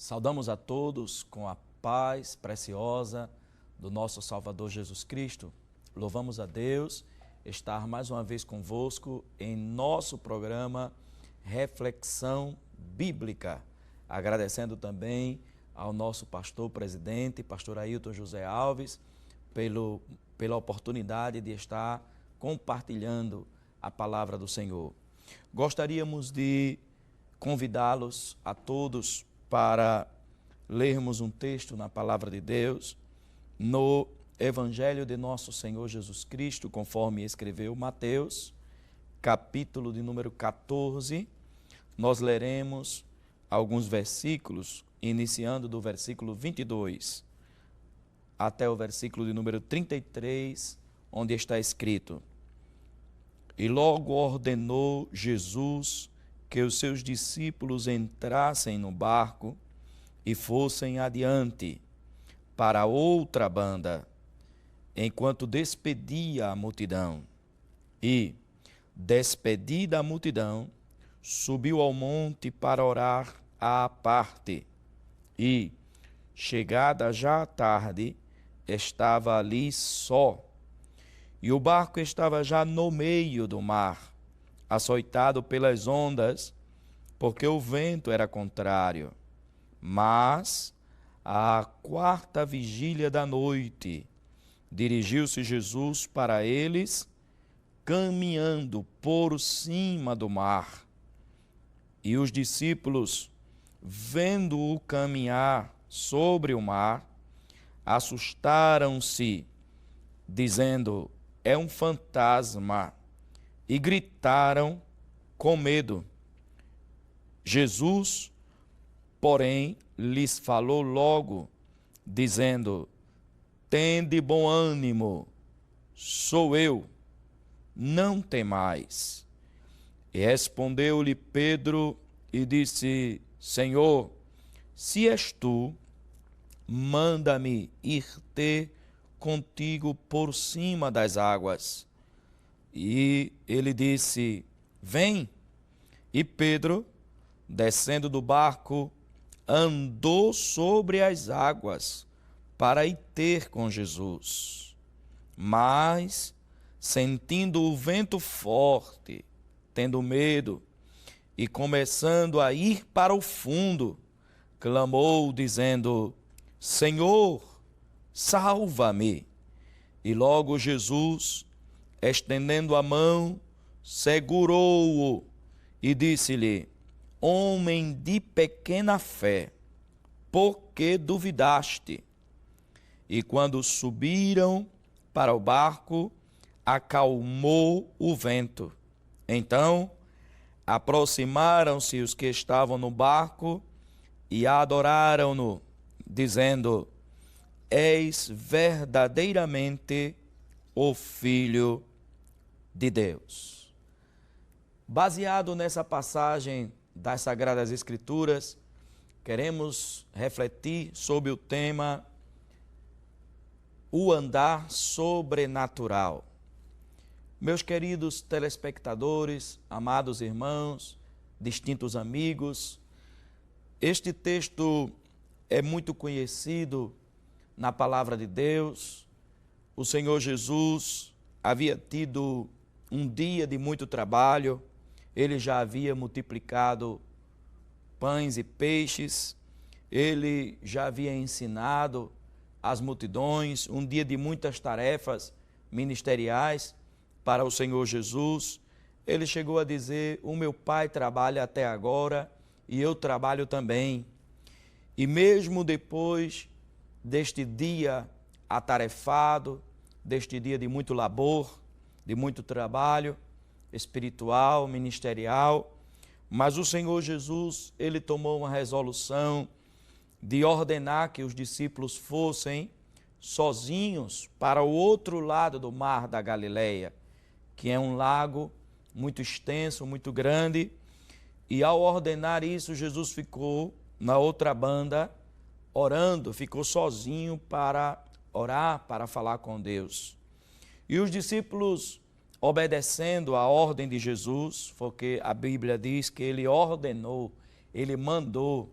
Saudamos a todos com a paz preciosa do nosso Salvador Jesus Cristo. Louvamos a Deus estar mais uma vez convosco em nosso programa Reflexão Bíblica. Agradecendo também ao nosso pastor presidente, pastor Ailton José Alves, pela oportunidade de estar compartilhando a palavra do Senhor. Gostaríamos de convidá-los a todos para lermos um texto na palavra de Deus, no Evangelho de nosso Senhor Jesus Cristo, conforme escreveu Mateus, capítulo de número 14. Nós leremos alguns versículos, iniciando do versículo 22 até o versículo de número 33, onde está escrito: E logo ordenou Jesus que os seus discípulos entrassem no barco e fossem adiante para outra banda, enquanto despedia a multidão. E, despedida a multidão, subiu ao monte para orar à parte. E, chegada já a tarde, estava ali só. E o barco estava já no meio do mar, açoitado pelas ondas, porque o vento era contrário. Mas, à quarta vigília da noite, dirigiu-se Jesus para eles, caminhando por cima do mar. E os discípulos, vendo-o caminhar sobre o mar, assustaram-se, dizendo: é um fantasma, e gritaram com medo. Jesus, porém, lhes falou logo, dizendo: tende bom ânimo, sou eu, não temais. E respondeu-lhe Pedro e disse: Senhor, se és tu, manda-me ir ter contigo por cima das águas. E ele disse: vem. E Pedro, descendo do barco, andou sobre as águas para ir ter com Jesus. Mas, sentindo o vento forte, tendo medo, e começando a ir para o fundo, clamou, dizendo: Senhor, salva-me. E logo Jesus, estendendo a mão, segurou-o e disse-lhe: homem de pequena fé, por que duvidaste? E quando subiram para o barco, acalmou o vento. Então, aproximaram-se os que estavam no barco e adoraram-no, dizendo: és verdadeiramente o Filho de Deus. Baseado nessa passagem das Sagradas Escrituras, queremos refletir sobre o tema o andar sobrenatural. Meus queridos telespectadores, amados irmãos, distintos amigos, este texto é muito conhecido na palavra de Deus. O Senhor Jesus havia tido um dia de muito trabalho, ele já havia multiplicado pães e peixes, ele já havia ensinado as multidões, um dia de muitas tarefas ministeriais para o Senhor Jesus. Ele chegou a dizer: o meu Pai trabalha até agora e eu trabalho também. E mesmo depois deste dia atarefado, deste dia de muito labor, de muito trabalho espiritual, ministerial, mas o Senhor Jesus, ele tomou uma resolução de ordenar que os discípulos fossem sozinhos para o outro lado do mar da Galileia, que é um lago muito extenso, muito grande, e ao ordenar isso, Jesus ficou na outra banda orando, ficou sozinho para orar, para falar com Deus. E os discípulos, obedecendo a ordem de Jesus, porque a Bíblia diz que ele ordenou, ele mandou,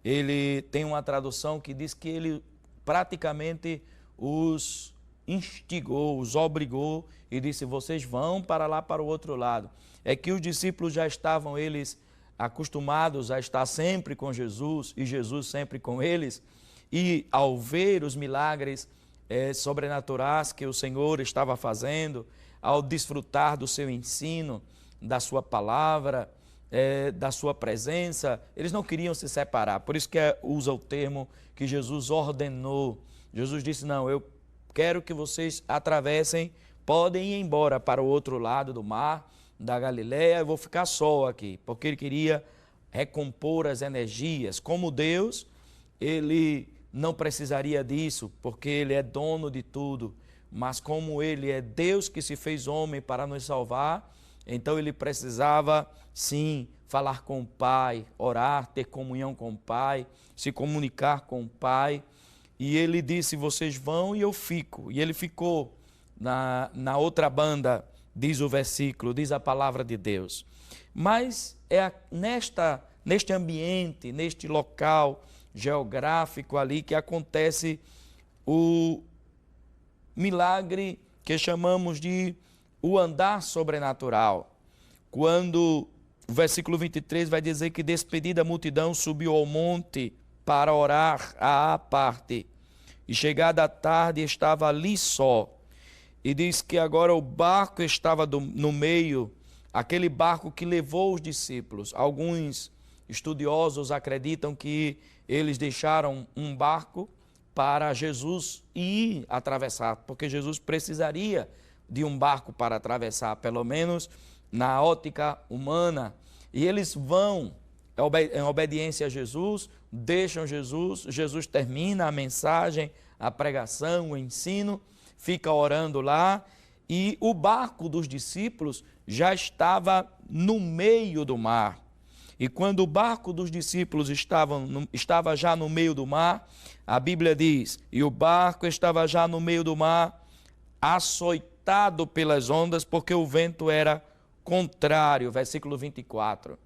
ele tem uma tradução que diz que ele praticamente os instigou, os obrigou e disse: vocês vão para lá, para o outro lado. É que os discípulos já estavam eles acostumados a estar sempre com Jesus e Jesus sempre com eles, e ao ver os milagres sobrenaturais que o Senhor estava fazendo, ao desfrutar do seu ensino, da sua palavra, da sua presença, eles não queriam se separar. Por isso que usa o termo que Jesus ordenou. Jesus disse: não, eu quero que vocês atravessem, podem ir embora para o outro lado do mar, da Galileia, eu vou ficar só aqui, porque ele queria recompor as energias. Como Deus, ele não precisaria disso, porque ele é dono de tudo, mas como ele é Deus que se fez homem para nos salvar, então ele precisava sim falar com o Pai, orar, ter comunhão com o Pai, se comunicar com o Pai. E ele disse: vocês vão e eu fico. E ele ficou na outra banda, diz o versículo, diz a palavra de Deus. Mas é neste ambiente, neste local geográfico ali que acontece o milagre que chamamos de o andar sobrenatural. Quando o versículo 23 vai dizer que, despedida a multidão, subiu ao monte para orar à parte. E chegada a tarde, estava ali só. E diz que agora o barco estava no meio, aquele barco que levou os discípulos. Alguns estudiosos acreditam que eles deixaram um barco para Jesus ir atravessar, porque Jesus precisaria de um barco para atravessar, pelo menos na ótica humana. E eles vão em obediência a Jesus, deixam Jesus, Jesus termina a mensagem, a pregação, o ensino, fica orando lá, e o barco dos discípulos já estava no meio do mar. E quando o barco dos discípulos estava já no meio do mar, a Bíblia diz: e o barco estava já no meio do mar, açoitado pelas ondas, porque o vento era contrário. Versículo 24.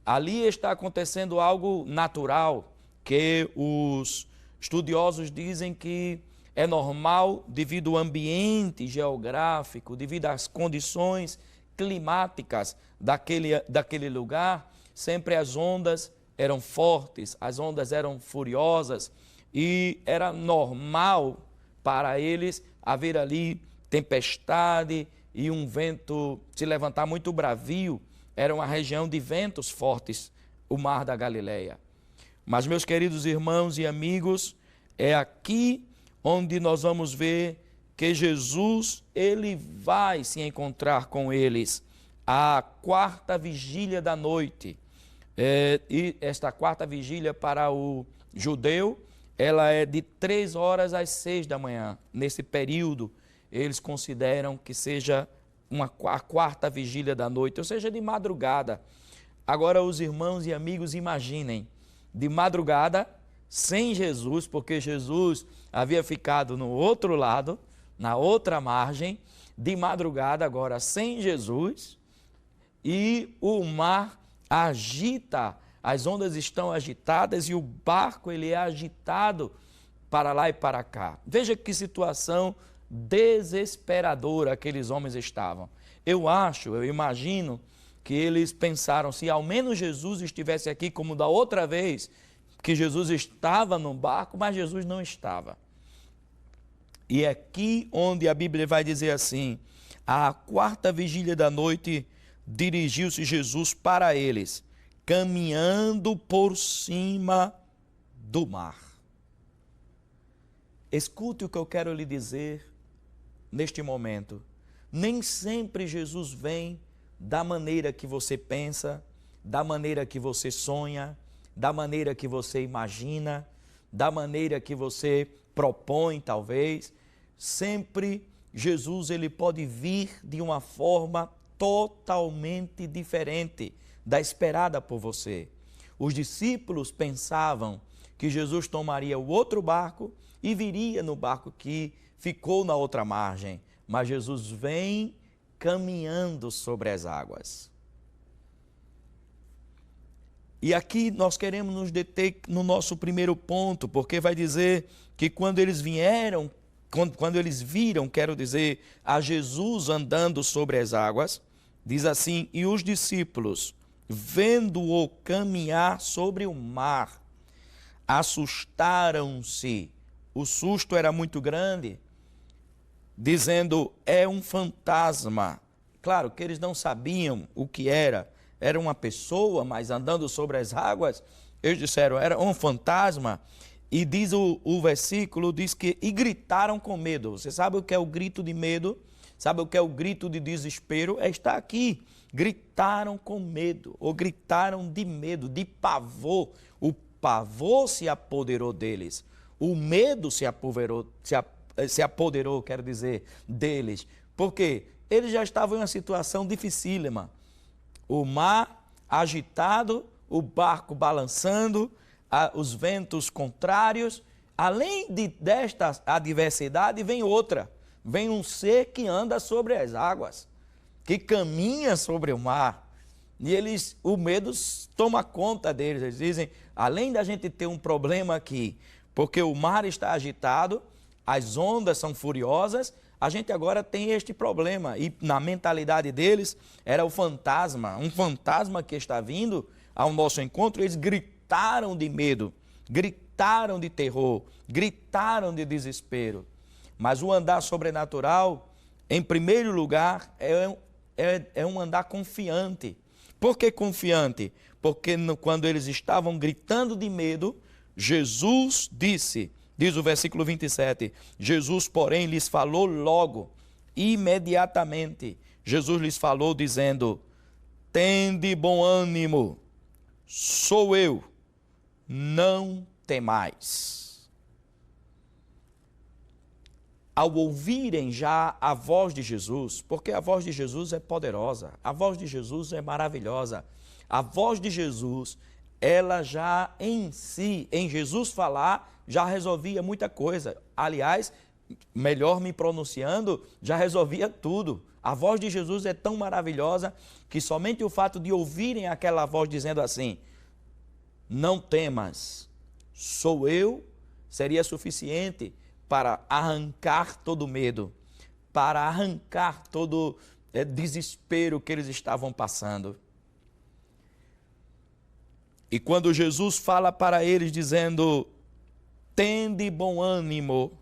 Ali está acontecendo algo natural, que os estudiosos dizem que é normal devido ao ambiente geográfico, devido às condições climáticas daquele lugar. Sempre as ondas eram fortes, as ondas eram furiosas, e era normal para eles haver ali tempestade e um vento se levantar muito bravio. Era uma região de ventos fortes, o mar da Galileia. Mas, meus queridos irmãos e amigos, é aqui onde nós vamos ver que Jesus, ele vai se encontrar com eles à quarta vigília da noite. E esta quarta vigília para o judeu, ela é de 3 horas às 6 da manhã. Nesse período, eles consideram que seja a quarta vigília da noite, ou seja, de madrugada. Agora, os irmãos e amigos, imaginem, de madrugada, sem Jesus, porque Jesus havia ficado no outro lado, na outra margem, de madrugada agora sem Jesus, e o mar agita, as ondas estão agitadas e o barco ele é agitado para lá e para cá. Veja que situação desesperadora aqueles homens estavam. Eu imagino que eles pensaram: se ao menos Jesus estivesse aqui como da outra vez, que Jesus estava no barco, mas Jesus não estava. E é aqui onde a Bíblia vai dizer assim: à quarta vigília da noite, dirigiu-se Jesus para eles, caminhando por cima do mar. Escute o que eu quero lhe dizer neste momento. Nem sempre Jesus vem da maneira que você pensa, da maneira que você sonha, da maneira que você imagina, da maneira que você propõe, talvez. Sempre Jesus ele pode vir de uma forma totalmente diferente da esperada por você. Os discípulos pensavam que Jesus tomaria o outro barco e viria no barco que ficou na outra margem, mas Jesus vem caminhando sobre as águas. E aqui nós queremos nos deter no nosso primeiro ponto, porque vai dizer que quando eles viram, quero dizer, a Jesus andando sobre as águas, diz assim: e os discípulos, vendo-o caminhar sobre o mar, assustaram-se. O susto era muito grande, dizendo: é um fantasma. Claro que eles não sabiam o que era uma pessoa, mas andando sobre as águas, eles disseram, era um fantasma. E diz o versículo, diz que, e gritaram com medo. Você sabe o que é o grito de medo? Sabe o que é o grito de desespero? Está aqui. Gritaram com medo, ou gritaram de medo, de pavor. O pavor se apoderou deles. O medo se apoderou, quero dizer, deles. Por quê? Eles já estavam em uma situação dificílima. O mar agitado, o barco balançando, os ventos contrários. Além desta adversidade, vem outra. Vem um ser que anda sobre as águas, que caminha sobre o mar. E o medo toma conta deles. Eles dizem, além da gente ter um problema aqui, porque o mar está agitado, as ondas são furiosas, a gente agora tem este problema. E na mentalidade deles era o fantasma, um fantasma que está vindo ao nosso encontro. Eles gritaram de medo, gritaram de terror, gritaram de desespero. Mas o andar sobrenatural, em primeiro lugar, é um andar confiante. Por que confiante? Porque quando eles estavam gritando de medo, Jesus disse, diz o versículo 27, Jesus, porém, lhes falou logo, imediatamente. Jesus lhes falou dizendo, tende bom ânimo, sou eu, não temais. Ao ouvirem já a voz de Jesus, porque a voz de Jesus é poderosa, a voz de Jesus é maravilhosa, a voz de Jesus, ela já em si, em Jesus falar, já resolvia muita coisa. Aliás, melhor me pronunciando, já resolvia tudo. A voz de Jesus é tão maravilhosa que somente o fato de ouvirem aquela voz dizendo assim, não temas, sou eu, seria suficiente para arrancar todo medo, para arrancar todo desespero que eles estavam passando. E quando Jesus fala para eles dizendo, tende bom ânimo,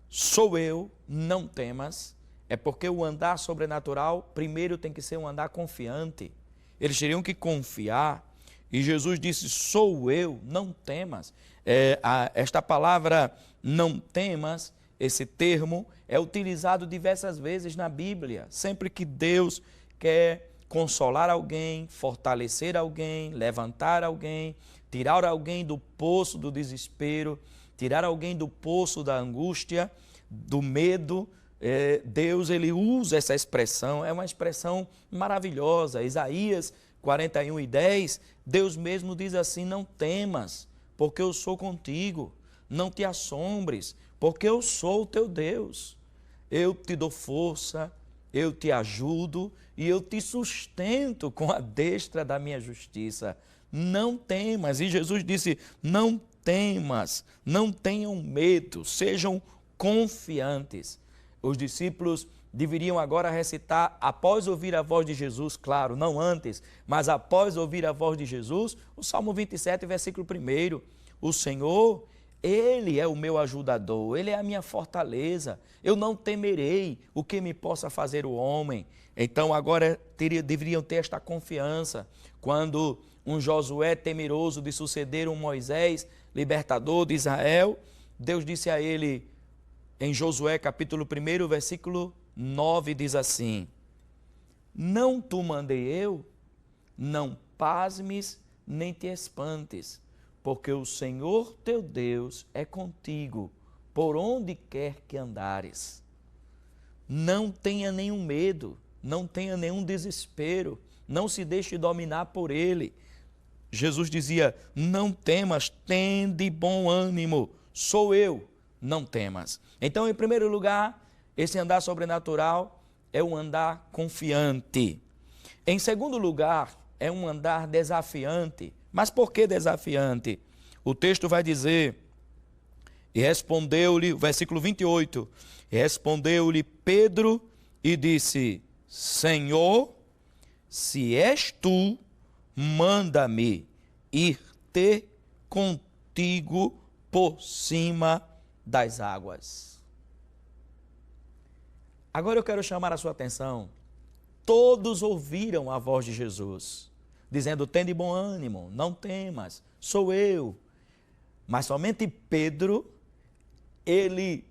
sou eu, não temas, é porque o andar sobrenatural, primeiro tem que ser um andar confiante. Eles teriam que confiar. E Jesus disse, sou eu, não temas. Esta palavra, não temas, esse termo, é utilizado diversas vezes na Bíblia. Sempre que Deus quer consolar alguém, fortalecer alguém, levantar alguém, tirar alguém do poço do desespero, tirar alguém do poço da angústia, do medo, Deus ele usa essa expressão, é uma expressão maravilhosa. Isaías 41:10, Deus mesmo diz assim, não temas, porque eu sou contigo, não te assombres, porque eu sou o teu Deus. Eu te dou força, eu te ajudo e eu te sustento com a destra da minha justiça. Não temas. E Jesus disse, não temas, não tenham medo, sejam confiantes. Os discípulos deveriam agora recitar, após ouvir a voz de Jesus, claro, não antes, mas após ouvir a voz de Jesus, o Salmo 27, versículo 1, o Senhor, Ele é o meu ajudador, Ele é a minha fortaleza, eu não temerei o que me possa fazer o homem. Então agora deveriam ter esta confiança, quando um Josué temeroso de suceder um Moisés, libertador de Israel, Deus disse a ele, em Josué capítulo 1, versículo 9, diz assim, não te mandei eu, não pasmes nem te espantes, porque o Senhor teu Deus é contigo, por onde quer que andares. Não tenha nenhum medo, não tenha nenhum desespero, não se deixe dominar por ele. Jesus dizia, não temas, tende bom ânimo, sou eu, não temas. Então, em primeiro lugar, esse andar sobrenatural é um andar confiante. Em segundo lugar, é um andar desafiante. Mas por que desafiante? O texto vai dizer, e respondeu-lhe, versículo 28, respondeu-lhe Pedro e disse, Senhor, se és tu, manda-me ir ter contigo por cima das águas. Agora eu quero chamar a sua atenção. Todos ouviram a voz de Jesus, dizendo, tende bom ânimo, não temas, sou eu. Mas somente Pedro, ele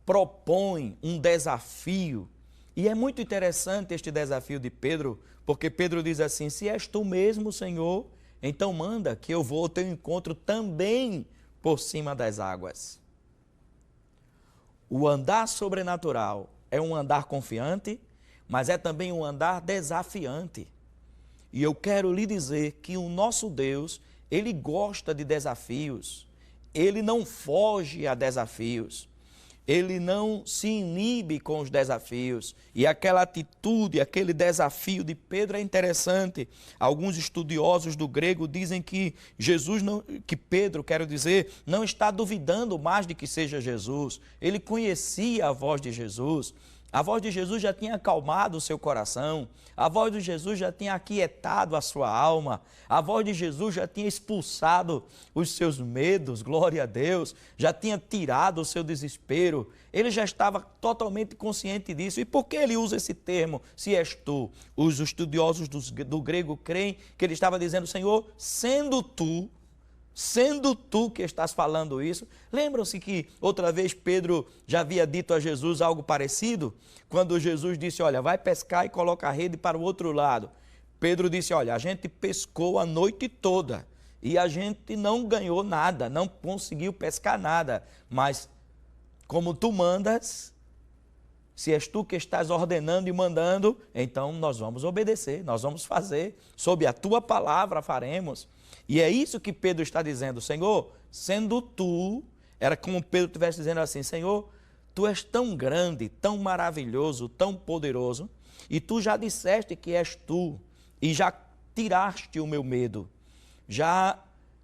propõe um desafio. E é muito interessante este desafio de Pedro, porque Pedro diz assim, se és tu mesmo, Senhor, então manda que eu vou ao teu encontro também por cima das águas. O andar sobrenatural é um andar confiante, mas é também um andar desafiante. E eu quero lhe dizer que o nosso Deus, ele gosta de desafios, ele não foge a desafios, ele não se inibe com os desafios. E aquela atitude, aquele desafio de Pedro é interessante. Alguns estudiosos do grego dizem que Pedro, quero dizer, não está duvidando mais de que seja Jesus. Ele conhecia a voz de Jesus. A voz de Jesus já tinha acalmado o seu coração, a voz de Jesus já tinha aquietado a sua alma, a voz de Jesus já tinha expulsado os seus medos, glória a Deus, já tinha tirado o seu desespero, ele já estava totalmente consciente disso. E por que ele usa esse termo, se és tu? Os estudiosos do grego creem que ele estava dizendo, Senhor, sendo tu que estás falando isso. Lembram-se que outra vez Pedro já havia dito a Jesus algo parecido? Quando Jesus disse, olha, vai pescar e coloca a rede para o outro lado. Pedro disse, olha, a gente pescou a noite toda e a gente não ganhou nada, não conseguiu pescar nada. Mas como tu mandas, se és tu que estás ordenando e mandando, então nós vamos obedecer, nós vamos fazer, sob a tua palavra faremos. E é isso que Pedro está dizendo, Senhor, sendo tu, era como Pedro estivesse dizendo assim, Senhor, tu és tão grande, tão maravilhoso, tão poderoso, e tu já disseste que és tu, e já tiraste o meu medo, já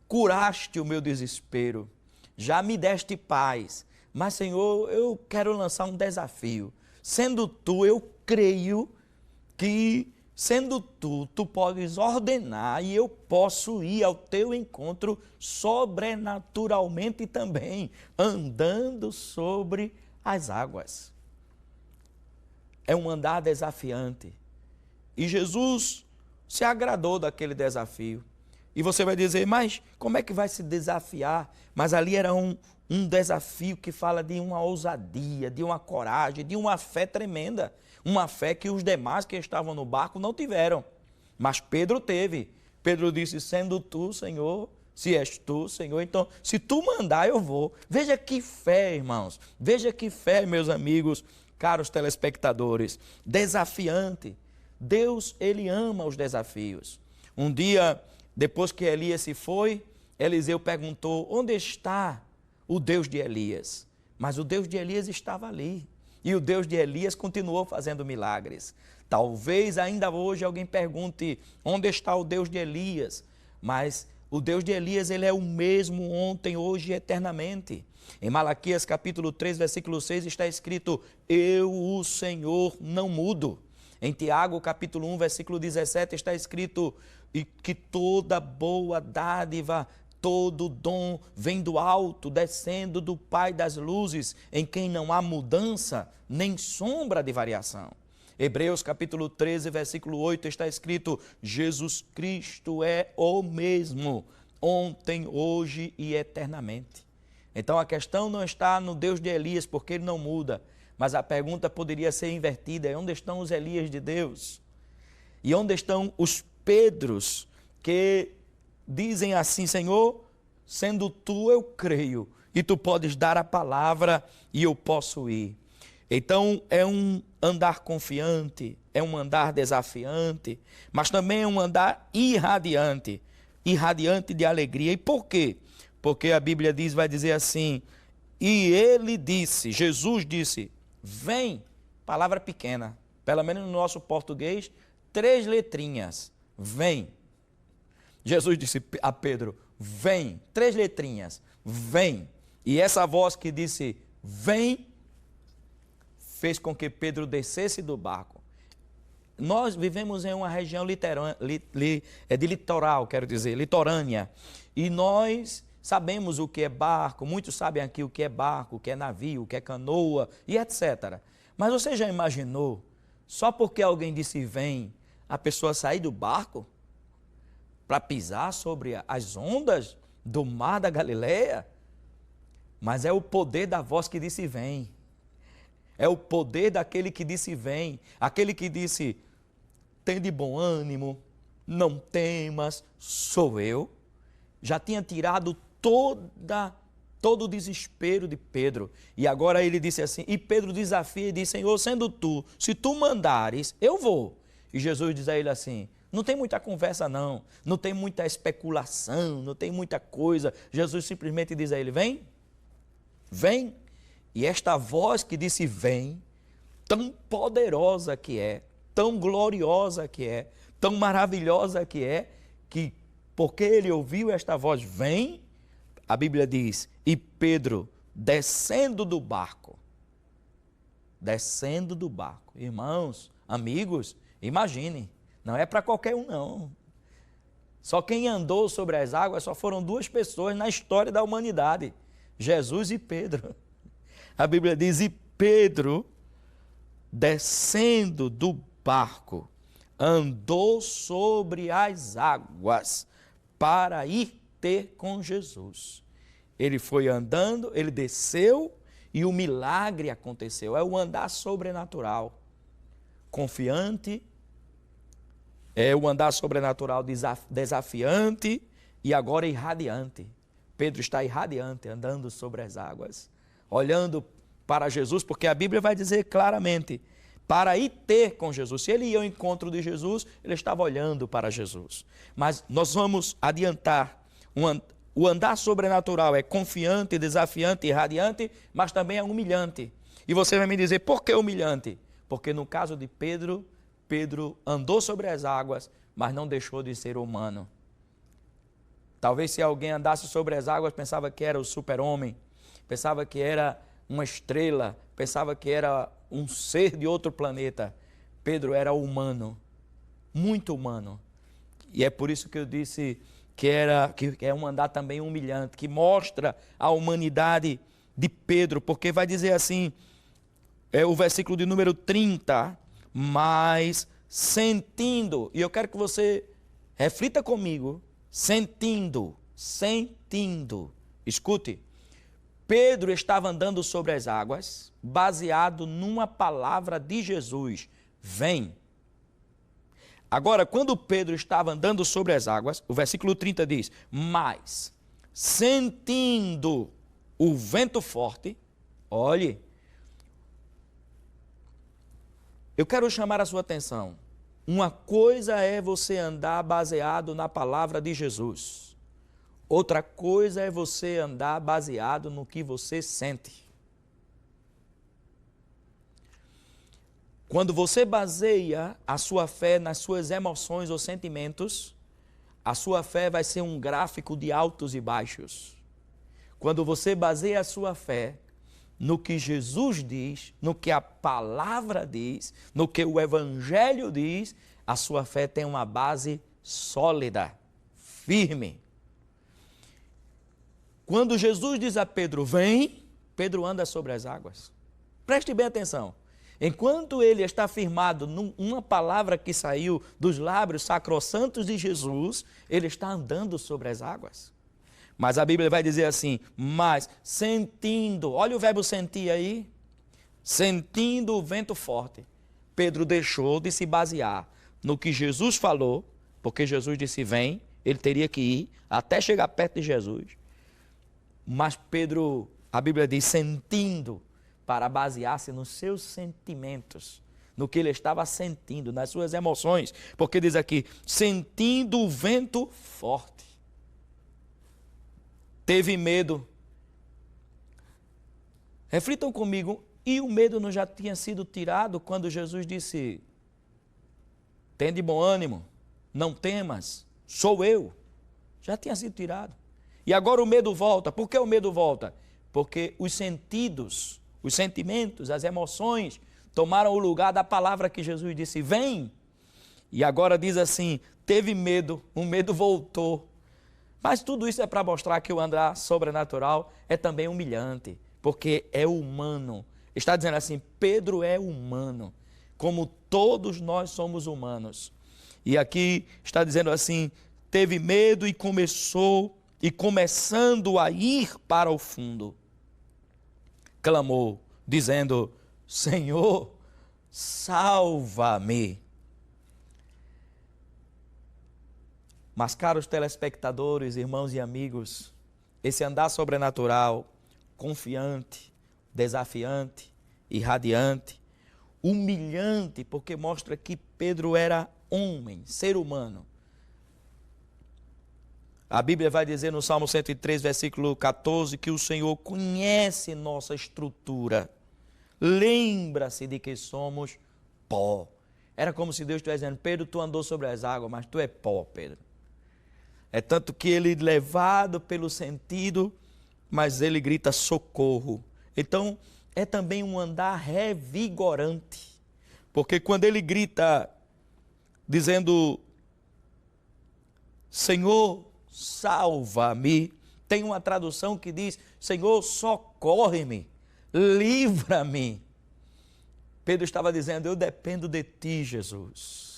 curaste o meu desespero, já me deste paz. Mas, Senhor, eu quero lançar um desafio. Sendo tu, eu creio que sendo tu podes ordenar e eu posso ir ao teu encontro sobrenaturalmente também, andando sobre as águas. É um andar desafiante. E Jesus se agradou daquele desafio. E você vai dizer, mas como é que vai se desafiar? Mas ali era um desafio que fala de uma ousadia, de uma coragem, de uma fé tremenda. Uma fé que os demais que estavam no barco não tiveram. Mas Pedro teve. Pedro disse, sendo tu, Senhor, se és tu, Senhor, então se tu mandar eu vou. Veja que fé, irmãos. Veja que fé, meus amigos, caros telespectadores. Desafiante. Deus, ele ama os desafios. Um dia, depois que Elias se foi, Eliseu perguntou, onde está o Deus de Elias? Mas o Deus de Elias estava ali. E o Deus de Elias continuou fazendo milagres. Talvez ainda hoje alguém pergunte, onde está o Deus de Elias? Mas o Deus de Elias, ele é o mesmo ontem, hoje e eternamente. Em Malaquias capítulo 3, versículo 6 está escrito, eu, o Senhor, não mudo. Em Tiago capítulo 1, versículo 17 está escrito, e que toda boa dádiva, todo dom vem do alto, descendo do Pai das luzes, em quem não há mudança, nem sombra de variação. Hebreus capítulo 13, versículo 8 está escrito, Jesus Cristo é o mesmo, ontem, hoje e eternamente. Então a questão não está no Deus de Elias, porque ele não muda, mas a pergunta poderia ser invertida, onde estão os Elias de Deus? E onde estão os Pedros que dizem assim, Senhor, sendo tu eu creio, e tu podes dar a palavra e eu posso ir. Então é um andar confiante, é um andar desafiante, mas também é um andar irradiante, irradiante de alegria. E por quê? Porque a Bíblia diz, vai dizer assim, e ele disse, Jesus disse, vem, palavra pequena, pelo menos no nosso português, 3 letrinhas, vem. Jesus disse a Pedro, vem, 3 letrinhas, vem. E essa voz que disse, vem, fez com que Pedro descesse do barco. Nós vivemos em uma região de litoral, litorânea, e nós sabemos o que é barco, muitos sabem aqui o que é barco, o que é navio, o que é canoa e etc. Mas você já imaginou, só porque alguém disse vem, a pessoa sair do barco para pisar sobre as ondas do mar da Galileia? Mas é o poder da voz que disse vem. É o poder daquele que disse vem, aquele que disse, tem de bom ânimo, não temas, sou eu. Já tinha tirado todo o desespero de Pedro. E agora ele disse assim, e Pedro desafia e diz, Senhor, sendo tu, se tu mandares, eu vou. E Jesus diz a ele assim, não tem muita conversa não, não tem muita especulação, não tem muita coisa. Jesus simplesmente diz a ele, vem, vem. E esta voz que disse vem, tão poderosa que é, tão gloriosa que é, tão maravilhosa que é, que porque ele ouviu esta voz, vem, a Bíblia diz, e Pedro descendo do barco, irmãos, amigos, imagine, não é para qualquer um não. Só quem andou sobre as águas só foram 2 pessoas na história da humanidade, Jesus e Pedro. A Bíblia diz, e Pedro, descendo do barco, andou sobre as águas para ir ter com Jesus. Ele foi andando, ele desceu e o milagre aconteceu. É o andar sobrenatural, confiante, é o andar sobrenatural desafiante e agora irradiante. Pedro está irradiante, andando sobre as águas, olhando para Jesus, porque a Bíblia vai dizer claramente, para ir ter com Jesus. Se ele ia ao encontro de Jesus, ele estava olhando para Jesus. Mas nós vamos adiantar, o andar sobrenatural é confiante, desafiante, irradiante, mas também é humilhante. E você vai me dizer, por que humilhante? Porque no caso de Pedro, Pedro andou sobre as águas, mas não deixou de ser humano. Talvez se alguém andasse sobre as águas, pensava que era o super-homem, pensava que era uma estrela, pensava que era um ser de outro planeta. Pedro era humano, muito humano. E é por isso que eu disse que é um andar também humilhante, que mostra a humanidade de Pedro, porque vai dizer assim, é o versículo de número 30, mas sentindo, e eu quero que você reflita comigo, sentindo, escute, Pedro estava andando sobre as águas, baseado numa palavra de Jesus, vem. Agora, quando Pedro estava andando sobre as águas, o versículo 30 diz, mas, sentindo o vento forte, olhe, eu quero chamar a sua atenção. Uma coisa é você andar baseado na palavra de Jesus. Outra coisa é você andar baseado no que você sente. Quando você baseia a sua fé nas suas emoções ou sentimentos, a sua fé vai ser um gráfico de altos e baixos. Quando você baseia a sua fé no que Jesus diz, no que a palavra diz, no que o Evangelho diz, a sua fé tem uma base sólida, firme. Quando Jesus diz a Pedro, vem, Pedro anda sobre as águas. Preste bem atenção. Enquanto ele está firmado numa palavra que saiu dos lábios sacrossantos de Jesus, ele está andando sobre as águas. Mas a Bíblia vai dizer assim, mas sentindo, olha o verbo sentir aí, sentindo o vento forte, Pedro deixou de se basear no que Jesus falou, porque Jesus disse vem, ele teria que ir até chegar perto de Jesus. Mas Pedro, a Bíblia diz, sentindo, para basear-se nos seus sentimentos, no que ele estava sentindo, nas suas emoções, porque diz aqui, sentindo o vento forte. Teve medo. Reflitam comigo, e o medo não já tinha sido tirado quando Jesus disse, tem de bom ânimo, não temas, sou eu. Já tinha sido tirado. E agora o medo volta. Por que o medo volta? Porque os sentidos, os sentimentos, as emoções tomaram o lugar da palavra que Jesus disse, vem. E agora diz assim, teve medo, o medo voltou. Mas tudo isso é para mostrar que o andar sobrenatural é também humilhante, porque é humano. Está dizendo assim, Pedro é humano, como todos nós somos humanos. E aqui está dizendo assim, teve medo e começando a ir para o fundo, clamou, dizendo, Senhor, salva-me. Mas, caros telespectadores, irmãos e amigos, esse andar sobrenatural, confiante, desafiante, irradiante, humilhante, porque mostra que Pedro era homem, ser humano. A Bíblia vai dizer no Salmo 103, versículo 14, que o Senhor conhece nossa estrutura, lembra-se de que somos pó. Era como se Deus estivesse dizendo, Pedro, tu andou sobre as águas, mas tu é pó, Pedro. É tanto que ele, levado pelo sentido, mas ele grita socorro. Então, é também um andar revigorante. Porque quando ele grita, dizendo, Senhor, salva-me, tem uma tradução que diz, Senhor, socorre-me, livra-me. Pedro estava dizendo, eu dependo de ti, Jesus.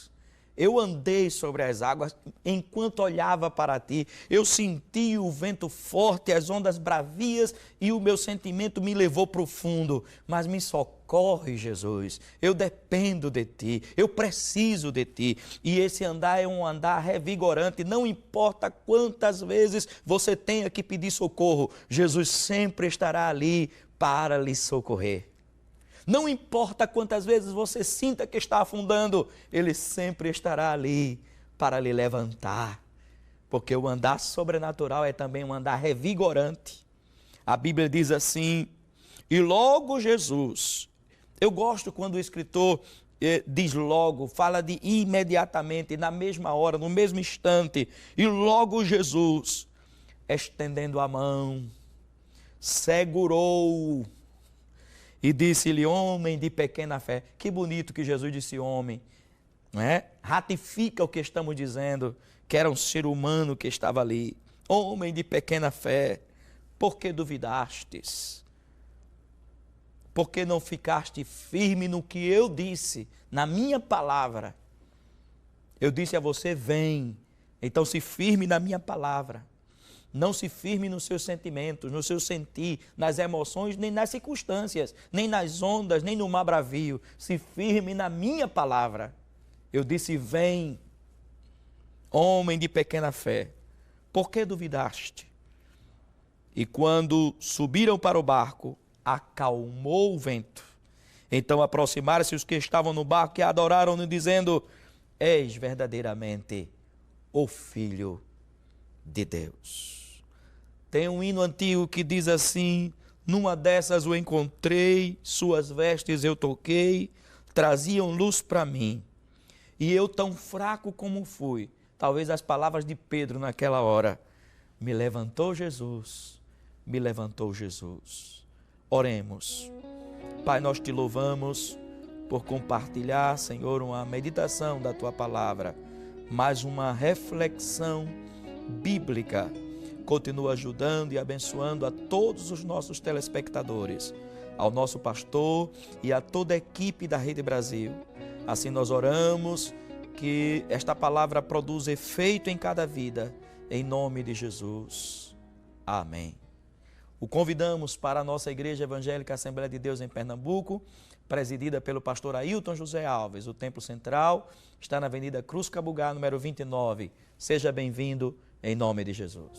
Eu andei sobre as águas, enquanto olhava para ti, eu senti o vento forte, as ondas bravias e o meu sentimento me levou para o fundo. Mas me socorre, Jesus, eu dependo de ti, eu preciso de ti. E esse andar é um andar revigorante, não importa quantas vezes você tenha que pedir socorro, Jesus sempre estará ali para lhe socorrer. Não importa quantas vezes você sinta que está afundando, Ele sempre estará ali para lhe levantar. Porque o andar sobrenatural é também um andar revigorante. A Bíblia diz assim, e logo Jesus, eu gosto quando o escritor diz logo, fala de imediatamente, na mesma hora, no mesmo instante, e logo Jesus, estendendo a mão, segurou e disse-lhe, homem de pequena fé. Que bonito que Jesus disse homem, não é? Ratifica o que estamos dizendo, que era um ser humano que estava ali. Homem de pequena fé, por que duvidastes? Por que não ficaste firme no que eu disse, na minha palavra? Eu disse a você, vem, então se firme na minha palavra. Não se firme nos seus sentimentos, no seu sentir, nas emoções, nem nas circunstâncias, nem nas ondas, nem no mar bravio. Se firme na minha palavra. Eu disse, vem, homem de pequena fé, por que duvidaste? E quando subiram para o barco, acalmou o vento. Então aproximaram-se os que estavam no barco e adoraram-no, dizendo, és verdadeiramente o Filho de Deus. Tem um hino antigo que diz assim, numa dessas o encontrei, suas vestes eu toquei, traziam luz para mim. E eu tão fraco como fui, talvez as palavras de Pedro naquela hora, me levantou Jesus, me levantou Jesus. Oremos. Pai, nós te louvamos por compartilhar, Senhor, uma meditação da tua palavra, mais uma reflexão bíblica. Continua ajudando e abençoando a todos os nossos telespectadores, ao nosso pastor e a toda a equipe da Rede Brasil. Assim nós oramos que esta palavra produza efeito em cada vida, em nome de Jesus. Amém. O convidamos para a nossa Igreja Evangélica Assembleia de Deus em Pernambuco, presidida pelo pastor Ailton José Alves. O Templo Central está na Avenida Cruz Cabugá, número 29. Seja bem-vindo, em nome de Jesus.